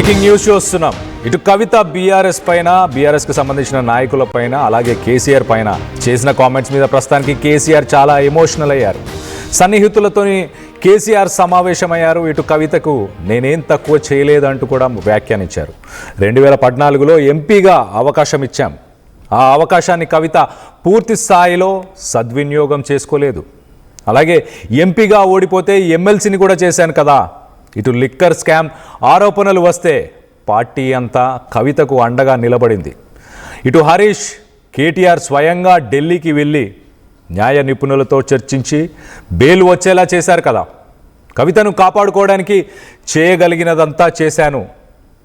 Breaking news చూస్తున్నాం. ఇటు కవిత BRS పైన, బీఆర్ఎస్ కి సంబంధించిన నాయకుల పైన, అలాగే కేసీఆర్ పైన చేసిన కామెంట్స్ మీద ప్రస్తుతానికి కేసీఆర్ చాలా ఎమోషనల్ అయ్యారు. సన్నిహితులతోని కేసీఆర్ సమావేశమయ్యారు. ఇటు కవితకు నేనేం తక్కువ చేయలేదంటూ కూడా వ్యాఖ్యానించారు. 2014లో ఎంపీగా అవకాశం ఇచ్చాం, ఆ అవకాశాన్ని కవిత పూర్తి స్థాయిలో సద్వినియోగం చేసుకోలేదు. అలాగే ఎంపీగా ఓడిపోతే ఎమ్మెల్సీని కూడా చేశాను కదా. ఇటు లిక్కర్ స్కామ్ ఆరోపణలు వస్తే పార్టీ అంతా కవితకు అండగా నిలబడింది. ఇటు హరీష్, కేటీఆర్ స్వయంగా ఢిల్లీకి వెళ్ళి న్యాయ నిపుణులతో చర్చించి బెయిల్ వచ్చేలా చేశారు కదా. కవితను కాపాడుకోవడానికి చేయగలిగినదంతా చేశాను.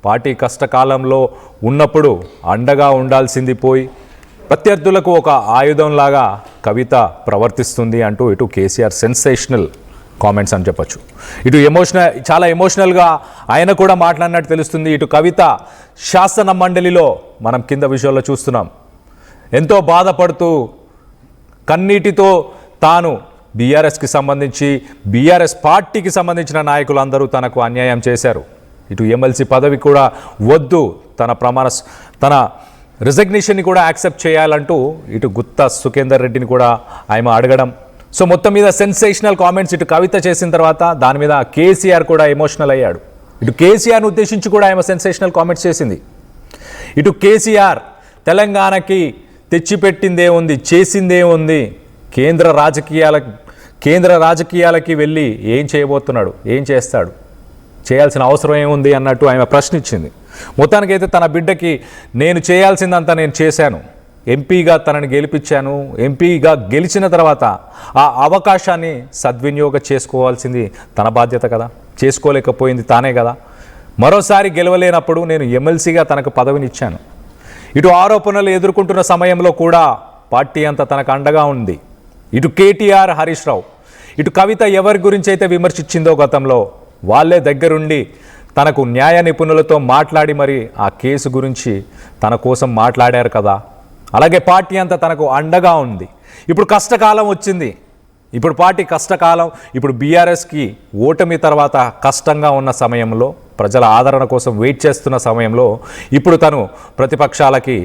పార్టీ కష్టకాలంలో ఉన్నప్పుడు అండగా ఉండాల్సింది పోయి ప్రత్యర్థులకు ఒక ఆయుధంలాగా కవిత ప్రవర్తిస్తుంది అంటూ ఇటు కేసీఆర్ సెన్సేషనల్ కామెంట్స్ అని చెప్పచ్చు. ఇటు చాలా ఎమోషనల్గా ఆయన కూడా మాట్లాడినట్టు తెలుస్తుంది. ఇటు కవిత శాసన మండలిలో మనం కింద విషయాల్లో చూస్తున్నాం, ఎంతో బాధపడుతూ కన్నీటితో తాను బీఆర్ఎస్కి సంబంధించి, బీఆర్ఎస్ పార్టీకి సంబంధించిన నాయకులందరూ తనకు అన్యాయం చేశారు, ఇటు ఎమ్మెల్సీ పదవి కూడా వద్దు, తన రిజగ్నేషన్ని కూడా యాక్సెప్ట్ చేయాలంటూ ఇటు గుత్తా సుఖేందర్ రెడ్డిని కూడా ఆయన అడగడం. సో మొత్తం మీద సెన్సేషనల్ కామెంట్స్ ఇటు కవిత చేసిన తర్వాత దాని మీద కేసీఆర్ కూడా ఎమోషనల్ అయ్యాడు. ఇటు కేసీఆర్ను ఉద్దేశించి కూడా ఆయన సెన్సేషనల్ కామెంట్స్ చేసింది. ఇటు కేసీఆర్ తెలంగాణకి తెచ్చిపెట్టిందే ఉంది, చేసిందే ఉంది, కేంద్ర రాజకీయాలకి వెళ్ళి ఏం చేయబోతున్నాడు, ఏం చేస్తాడు, చేయాల్సిన అవసరం ఏముంది అన్నట్టు ఆయన ప్రశ్నించింది. మొత్తానికైతే తన బిడ్డకి నేను చేయాల్సిందంతా నేను చేశాను, ఎంపీగా తనని గెలిపించాను, ఎంపీగా గెలిచిన తర్వాత ఆ అవకాశాన్ని సద్వినియోగం చేసుకోవాల్సింది తన బాధ్యత కదా, చేసుకోలేకపోయింది తానే కదా. మరోసారి గెలవలేనప్పుడు నేను ఎమ్మెల్సీగా తనకు పదవినిచ్చాను. ఇటు ఆరోపణలు ఎదుర్కొంటున్న సమయంలో కూడా పార్టీ అంతా తనకు అండగా ఉంది. ఇటు కేటీఆర్, హరీష్ రావు, ఇటు కవిత ఎవరి గురించి అయితే విమర్శించిందో గతంలో వాళ్ళే దగ్గరుండి తనకు న్యాయ నిపుణులతో మాట్లాడి మరి ఆ కేసు గురించి తన కోసం మాట్లాడారు కదా. అలాగే పార్టీ అంతా తనకు అండగా ఉంది. ఇప్పుడు కష్టకాలం వచ్చింది, ఇప్పుడు పార్టీ కష్టకాలం, ఇప్పుడు బీఆర్ఎస్కి ఓటమి తర్వాత కష్టంగా ఉన్న సమయంలో, ప్రజల ఆదరణ కోసం వెయిట్ చేస్తున్న సమయంలో ఇప్పుడు తను ప్రతిపక్షాలకి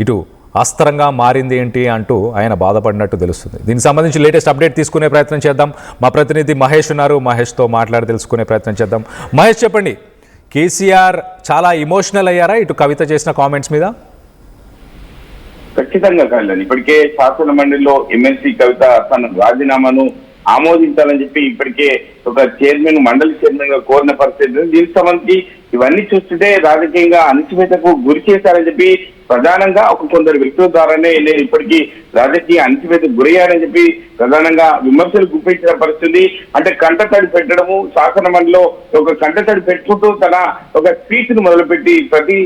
ఇటు అస్త్రంగా మారింది ఏంటి అంటూ ఆయన బాధపడినట్టు తెలుస్తుంది. దీనికి సంబంధించి లేటెస్ట్ అప్డేట్ తీసుకునే ప్రయత్నం చేద్దాం. మా ప్రతినిధి మహేష్ ఉన్నారు, మహేష్తో మాట్లాడి తెలుసుకునే ప్రయత్నం చేద్దాం. మహేష్ చెప్పండి, కేసీఆర్ చాలా ఇమోషనల్ అయ్యారా ఇటు కవిత చేసిన కామెంట్స్ మీద? ఖచ్చితంగా కళ్యాణ్, ఇప్పటికే శాసన మండలిలో ఎమ్మెల్సీ కవిత తన రాజీనామాను ఆమోదించాలని చెప్పి ఇప్పటికే ఒక మండలి చైర్మన్ గా కోరిన పరిస్థితి. దీనికి సంబంధించి ఇవన్నీ చూస్తుంటే రాజకీయంగా అణచివేతకు గురి చేశారని చెప్పి ప్రధానంగా కొందరు వ్యక్తుల ద్వారానే నేను ఇప్పటికీ రాజకీయ అణచివేతకు గురయ్యారని చెప్పి ప్రధానంగా విమర్శలు గుప్పించిన పరిస్థితి. అంటే కంటతడి పెట్టడము, శాసన మండలిలో ఒక కంటతడి పెట్టుకుంటూ తన ఒక స్పీచ్ ను మొదలుపెట్టి ప్రతి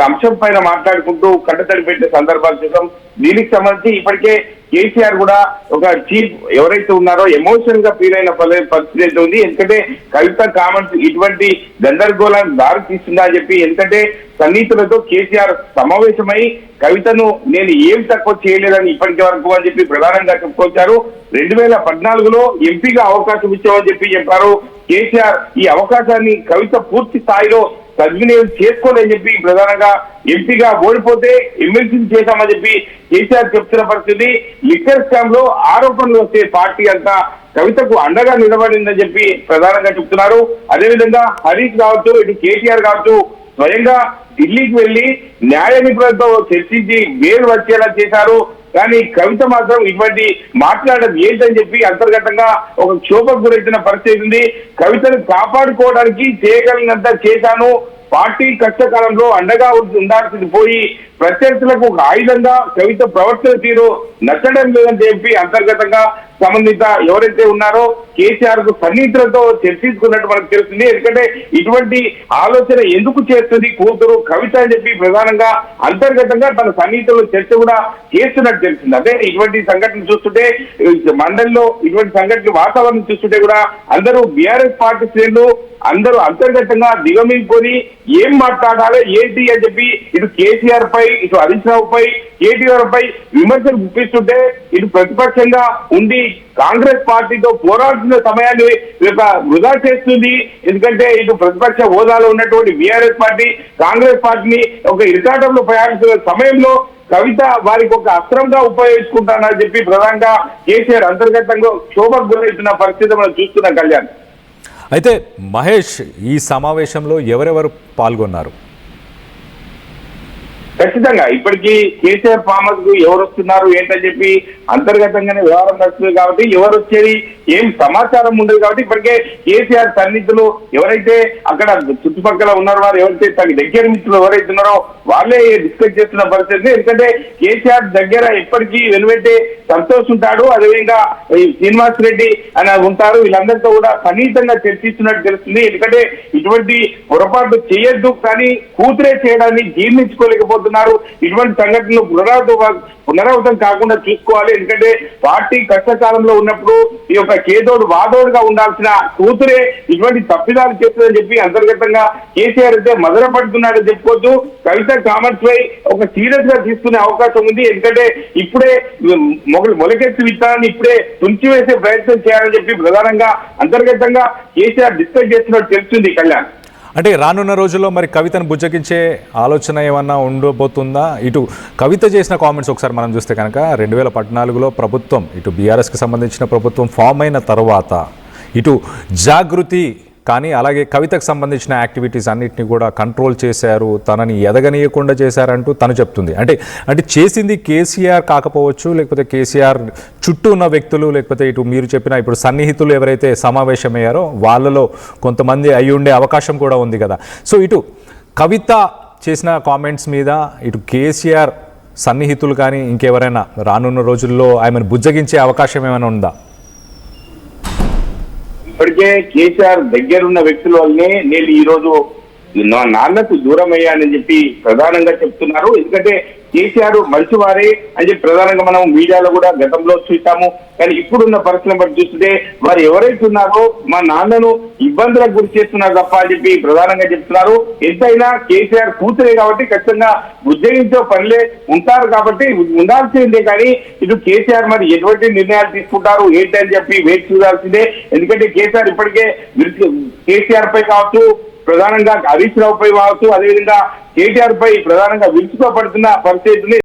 అంశం పైన మాట్లాడుకుంటూ కంటతడి పెట్టే సందర్భాలు చూసాం. దీనికి సంబంధించి ఇప్పటికే కేసీఆర్ కూడా ఒక చీఫ్ ఎవరైతే ఉన్నారో ఎమోషనల్ గా ఫీల్ అయిన పరిస్థితి అయితే ఉంది. ఎందుకంటే కవిత కామెంట్స్ ఇటువంటి గందరగోళానికి దారి తీస్తుందా అని చెప్పి, ఎందుకంటే సన్నిహితులతో కేసీఆర్ సమావేశమై కవితను నేను ఏం తక్కువ చేయలేదని ఇప్పటి వరకు అని చెప్పి ప్రధానంగా చెప్పుకొచ్చారు. 2014లో ఎంపీగా అవకాశం ఇచ్చామని చెప్పారు కేసీఆర్. ఈ అవకాశాన్ని కవిత పూర్తి స్థాయిలో సద్వినియోగం చేసుకోలేని చెప్పి ప్రధానంగా ఎంపీగా ఓడిపోతే ఎమ్మెల్సీని చేశామని చెప్పి కేసీఆర్ చెప్తున్న పరిస్థితి. లిక్కర్ స్కామ్ లో ఆరోపణలు వస్తే పార్టీ అంతా కవితకు అండగా నిలబడిందని చెప్పి ప్రధానంగా చెప్తున్నారు. అదేవిధంగా హరీష్ కావచ్చు, ఇటు కేటీఆర్ కావచ్చు, స్వయంగా ఢిల్లీకి వెళ్లి న్యాయ నిపుణులతో చర్చించి బెయిల్ వచ్చేలా చేశారు. కానీ కవిత మాత్రం ఇటువంటి మాట్లాడడం ఏంటని చెప్పి అంతర్గతంగా ఒక క్షోభకు గురైన పరిస్థితి ఉంది. కవితను కాపాడుకోవడానికి చేయగలిగినంత చేశాను, పార్టీ కష్టకాలంలో అండగా ఉండాల్సింది పోయి ప్రత్యర్థులకు ఒక ఆయుధంగా కవిత ప్రవర్తన తీరు నచ్చడం లేదని చెప్పి అంతర్గతంగా సంబంధిత ఎవరైతే ఉన్నారో కేసీఆర్ కు సన్నిహితులతో చర్చించుకున్నట్టు మనకు తెలుస్తుంది. ఎందుకంటే ఇటువంటి ఆలోచన ఎందుకు చేస్తుంది కూతురు కవిత అని చెప్పి ప్రధానంగా అంతర్గతంగా తన సన్నిహితులు చర్చ కూడా చేస్తున్నట్టు తెలిసింది. అదే ఇటువంటి సంఘటన చూస్తుంటే మండలిలో ఇటువంటి సంఘటన వాతావరణం చూస్తుంటే కూడా అందరూ బీఆర్ఎస్ పార్టీ శ్రేణులు అందరూ అంతర్గతంగా దిగమింగుకొని ఏం మాట్లాడాలి ఏంటి అని చెప్పి ఇటు కేసీఆర్ పై ఇటు హరీష్ రావు పై కేటీఆర్ పై విమర్శలు గుప్పిస్తుంటే ఇటు ప్రతిపక్షంగా ఉండి కాంగ్రెస్ పార్టీతో పోరాడుతున్న సమయాన్ని వృధా చేస్తుంది. ఎందుకంటే ఇటు ప్రతిపక్ష హోదాలో ఉన్నటువంటి బీఆర్ఎస్ పార్టీ కాంగ్రెస్ పార్టీని ఒక ఇరకాటంలో ప్రయాణిస్తున్న సమయంలో కవిత వారికి ఒక అస్త్రంగా ఉపయోగించుకుంటానని చెప్పి ప్రధానంగా కేసీఆర్ అంతర్గతంగా క్షోభకు గురవుతున్న పరిస్థితి మనం చూస్తున్నాం. కళ్యాణ్, అయితే మహేష్, ఈ సమావేశంలో ఎవరెవరు పాల్గొన్నారు? ఖచ్చితంగా ఇప్పటికీ కేసీఆర్ ఫార్మర్స్ కు ఎవరు వస్తున్నారు ఏంటని చెప్పి అంతర్గతంగానే వ్యవహారం నడుస్తుంది కాబట్టి ఎవరు వచ్చేది ఏం సమాచారం ఉండదు కాబట్టి ఇప్పటికే కేసీఆర్ సన్నిధులు ఎవరైతే అక్కడ చుట్టుపక్కల ఉన్నారో వారు ఎవరైతే తన దగ్గర మిత్రులు ఎవరైతే ఉన్నారో వాళ్ళే డిస్కస్ చేస్తున్న పరిస్థితి. ఎందుకంటే కేసీఆర్ దగ్గర ఎప్పటికీ వెనువెంటే సంతోష్ ఉంటాడు, అదేవిధంగా శ్రీనివాస్ రెడ్డి అని ఉంటారు. వీళ్ళందరితో కూడా సన్నిహితంగా చర్చిస్తున్నట్టు తెలుస్తుంది. ఎందుకంటే ఇటువంటి పొరపాటు చేయొద్దు కానీ కూతురే చేయడాన్ని జీర్ణించుకోలేకపోతున్నారు. ఇటువంటి సంఘటనలు పునరావృతం కాకుండా చూసుకోవాలి. ఎందుకంటే పార్టీ కష్టకాలంలో ఉన్నప్పుడు ఈ యొక్క కేదోడు వాదోడుగా ఉండాల్సిన కూతురే ఇటువంటి తప్పిదాలు చేస్తుందని చెప్పి అంతర్గతంగా కేసీఆర్ అయితే మదనపడుతున్నాడని చెప్పుకోవచ్చు. కవిత కామెంట్స్ పై ఒక సీరియస్ గా తీసుకునే అవకాశం ఉంది. ఎందుకంటే ఇప్పుడే మొలకెత్తి విత్తనాన్ని ఇప్పుడే తుంచివేసే ప్రయత్నం చేయాలని చెప్పి ప్రధానంగా అంతర్గతంగా కేసీఆర్ డిస్కస్ చేస్తున్నట్టు తెలుస్తుంది. కళ్యాణ్, అంటే రానున్న రోజుల్లో మరి కవితను బుజ్జగించే ఆలోచన ఏమన్నా ఉండబోతుందా? ఇటు కవిత చేసిన కామెంట్స్ ఒకసారి మనం చూస్తే కనుక 2014లో ప్రభుత్వం ఇటు బీఆర్ఎస్కి సంబంధించిన ప్రభుత్వం ఫామ్ అయిన తర్వాత ఇటు జాగృతి కానీ అలాగే కవితకు సంబంధించిన యాక్టివిటీస్ అన్నిటిని కూడా కంట్రోల్ చేశారు, తనని ఎదగనీయకుండా చేశారంటూ తను చెప్తుంది. అంటే చేసింది కేసీఆర్ కాకపోవచ్చు, లేకపోతే కేసీఆర్ చుట్టూ ఉన్న వ్యక్తులు, లేకపోతే ఇటు మీరు చెప్పిన ఇప్పుడు సన్నిహితులు ఎవరైతే సమావేశమయ్యారో వాళ్ళలో కొంతమంది అయి ఉండే అవకాశం కూడా ఉంది కదా. సో ఇటు కవిత చేసిన కామెంట్స్ మీద ఇటు కేసీఆర్ సన్నిహితులు కానీ ఇంకెవరైనా రానున్న రోజుల్లో ఆమెను బుజ్జగించే అవకాశం ఏమైనా ఉందా? ఇప్పటికే కేసీఆర్ దగ్గరున్న వ్యక్తుల వల్లనే నేను ఈ రోజు నా నాన్నకు దూరం అయ్యానని చెప్పి ప్రధానంగా చెప్తున్నారు. ఎందుకంటే కేసీఆర్ మంచివారే అని చెప్పి ప్రధానంగా మనం మీడియాలో కూడా గతంలో చూసాము. కానీ ఇప్పుడున్న పరిస్థితులను బట్టి చూస్తుంటే వారు ఎవరైతే ఉన్నారో మా నాన్నను ఇబ్బందులకు గురి చేస్తున్నారు తప్ప అని చెప్పి ప్రధానంగా చెప్తున్నారు. ఎంతైనా కేసీఆర్ కూతురే కాబట్టి ఖచ్చితంగా ఉద్యోగించే పనులే ఉంటారు కాబట్టి ఉండాల్సిందే. కానీ ఇటు కేసీఆర్ మరి ఎటువంటి నిర్ణయాలు తీసుకుంటారు ఏంటని చెప్పి వేచి చూడాల్సిందే. ఎందుకంటే కేసీఆర్ ఇప్పటికే కేసీఆర్ పై కావచ్చు, ప్రధానంగా హరీష్ రావు పై కావచ్చు, అదేవిధంగా కేటీఆర్ పై ప్రధానంగా విరుచుకోబడుతున్న పరిస్థితిని